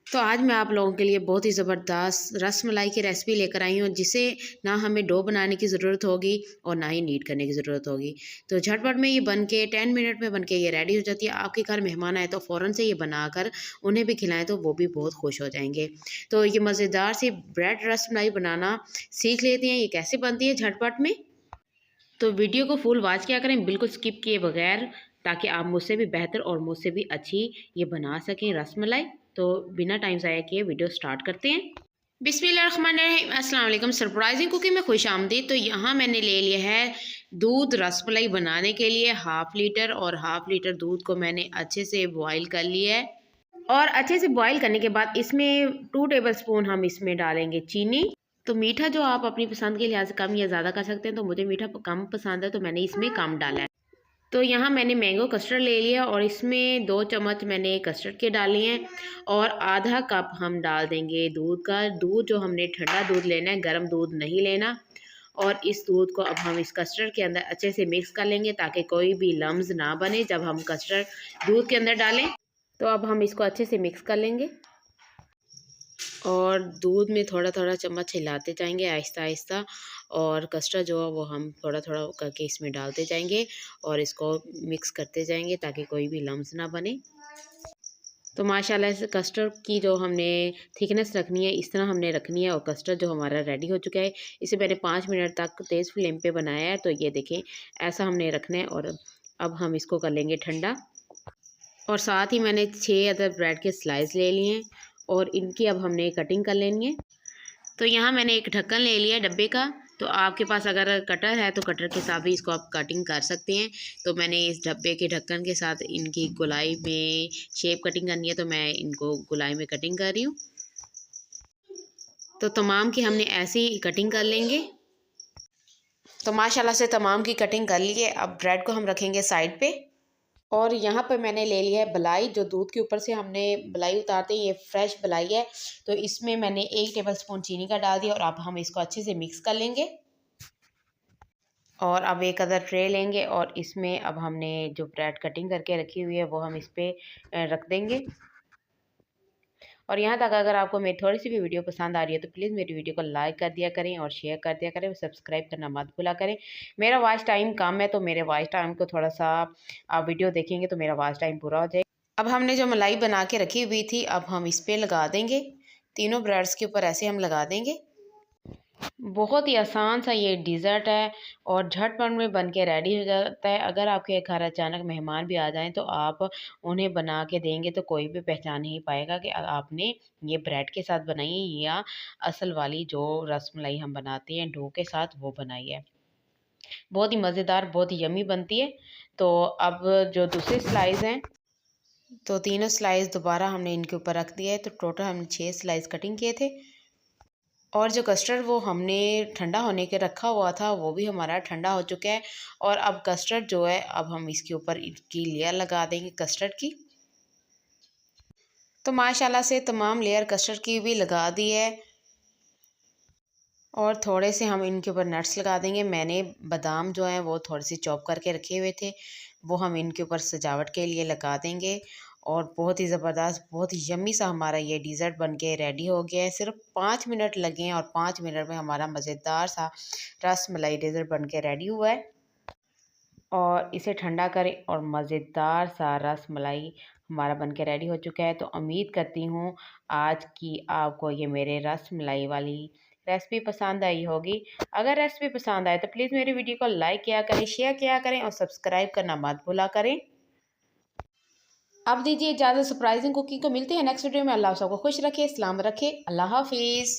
तो आज मैं आप लोगों के लिए बहुत ही ज़बरदस्त रसमलाई की रेसिपी लेकर आई हूँ, जिसे ना हमें डो बनाने की ज़रूरत होगी और ना ही नीड करने की ज़रूरत होगी। तो झटपट में ये बन के 10 मिनट में बन के ये रेडी हो जाती है। आपके घर मेहमान आए तो फ़ौरन से ये बनाकर उन्हें भी खिलाएं तो वो भी बहुत खुश हो जाएंगे। तो ये मज़ेदार सी ब्रेड रसमलाई बनाना सीख लेते हैं, ये कैसे बनती है झटपट में। तो वीडियो को फुल वॉच किया करें, बिल्कुल स्किप किए बगैर, ताकि आप मुझसे भी बेहतर और मुझसे भी अच्छी ये बना सकें रसमलाई। तो बिना टाइम ज़ाया किए वीडियो स्टार्ट करते हैं। बिस्मिल्लाहिर्रहमानिर्रहीम, अस्सलाम वालेकुम। सरप्राइजिंग कुकिंग में खुश आमदीद। तो यहाँ मैंने ले लिया है दूध। रसमलाई बनाने के लिए हाफ़ लीटर, और हाफ़ लीटर दूध को मैंने अच्छे से बॉईल कर लिया है। और अच्छे से बॉईल करने के बाद इसमें 2 टेबल स्पून हम इसमें डालेंगे चीनी। तो मीठा जो आप अपनी पसंद के लिहाज से कम या ज़्यादा कर सकते हैं। तो मुझे मीठा कम पसंद है तो मैंने इसमें कम डाला है। तो यहाँ मैंने मैंगो कस्टर्ड ले लिया और इसमें 2 चम्मच मैंने कस्टर्ड के डाले हैं। और आधा कप हम डाल देंगे दूध का। दूध जो हमने ठंडा दूध लेना है, गर्म दूध नहीं लेना। और इस दूध को अब हम इस कस्टर्ड के अंदर अच्छे से मिक्स कर लेंगे, ताकि कोई भी लम्स ना बने जब हम कस्टर्ड दूध के अंदर डालें। तो अब हम इसको अच्छे से मिक्स कर लेंगे और दूध में थोड़ा थोड़ा चम्मच हिलाते जाएंगे आहिस्ता आहिस्ता। और कस्टर्ड जो है वो हम थोड़ा थोड़ा करके इसमें डालते जाएंगे और इसको मिक्स करते जाएंगे, ताकि कोई भी लम्स ना बने। तो माशाल्लाह से कस्टर्ड की जो हमने थिकनेस रखनी है, इस तरह हमने रखनी है। और कस्टर्ड जो हमारा रेडी हो चुका है, इसे मैंने 5 मिनट तक तेज़ फ्लेम पे बनाया है। तो ये देखें, ऐसा हमने रखना है। और अब हम इसको कर लेंगे ठंडा। और साथ ही मैंने 6 अदर ब्रेड के स्लाइस ले लिए हैं और इनकी अब हमने कटिंग कर लेनी है। तो यहाँ मैंने एक ढक्कन ले लिया डब्बे का। तो आपके पास अगर कटर है तो कटर के साथ भी इसको आप कटिंग कर सकते हैं। तो मैंने इस डब्बे के ढक्कन के साथ इनकी गोलाई में शेप कटिंग करनी है, तो मैं इनको गोलाई में कटिंग कर रही हूँ। तो तमाम की हमने ऐसे ही कटिंग कर लेंगे। तो माशाल्लाह से तमाम की कटिंग कर ली है। अब ब्रेड को हम रखेंगे साइड पे। और यहाँ पर मैंने ले लिया है बलाई, जो दूध के ऊपर से हमने बलाई उतारते हैं, ये फ्रेश बलाई है। तो इसमें मैंने 1 टेबल स्पून चीनी का डाल दिया और अब हम इसको अच्छे से मिक्स कर लेंगे। और अब एक अदर ट्रे लेंगे और इसमें अब हमने जो ब्रेड कटिंग करके रखी हुई है वो हम इस पर रख देंगे। और यहाँ तक अगर आपको मेरी थोड़ी सी भी वीडियो पसंद आ रही है तो प्लीज़ मेरी वीडियो को लाइक कर दिया करें और शेयर कर दिया करें, सब्सक्राइब करना मत भूला करें। मेरा वॉच टाइम कम है, तो मेरे वॉच टाइम को थोड़ा सा आप वीडियो देखेंगे तो मेरा वॉच टाइम पूरा हो जाएगा। अब हमने जो मलाई बना के रखी हुई थी, अब हम इस पर लगा देंगे। तीनों ब्रेड्स के ऊपर ऐसे हम लगा देंगे। बहुत ही आसान सा ये डिज़र्ट है और झटपट में बन के रेडी हो जाता है। अगर आपके घर अचानक मेहमान भी आ जाएं तो आप उन्हें बना के देंगे तो कोई भी पहचान नहीं पाएगा कि आपने ये ब्रेड के साथ बनाई है या असल वाली जो रसमलाई हम बनाते हैं डो के साथ वो बनाई है। बहुत ही मज़ेदार, बहुत ही यम्मी बनती है। तो अब जो दूसरी स्लाइस हैं, तो तीनों स्लाइस दोबारा हमने इनके ऊपर रख दिया है। तो टोटल हमने 6 स्लाइस कटिंग किए थे। और जो कस्टर्ड वो हमने ठंडा होने के रखा हुआ था, वो भी हमारा ठंडा हो चुका है। और अब कस्टर्ड जो है, अब हम इसके ऊपर इसकी लेयर लगा देंगे कस्टर्ड की। तो माशाल्लाह से तमाम लेयर कस्टर्ड की भी लगा दी है। और थोड़े से हम इनके ऊपर नट्स लगा देंगे। मैंने बादाम जो हैं वो थोड़े से चॉप करके रखे हुए थे, वो हम इनके ऊपर सजावट के लिए लगा देंगे। और बहुत ही ज़बरदस्त, बहुत ही यम्मी सा हमारा ये डिज़र्ट बन के रेडी हो गया है। सिर्फ 5 मिनट लगे हैं और 5 मिनट में हमारा मज़ेदार सा रस मलाई डिज़र्ट बन के रेडी हुआ है। और इसे ठंडा करें और मज़ेदार सा रस मलाई हमारा बन के रेडी हो चुका है। तो उम्मीद करती हूँ आज की आपको ये मेरे रस मलाई वाली रेसिपी पसंद आई होगी। अगर रेसिपी पसंद आए तो प्लीज़ मेरी वीडियो को लाइक किया करें, शेयर किया करें और सब्सक्राइब करना मत भूला करें। अब दीजिए इजाज़त, सरप्राइजिंग कुकिंग को मिलते हैं नेक्स्ट वीडियो में। अल्लाह सबको खुश रखे, सलाम रखे। अल्लाह हाफिज़।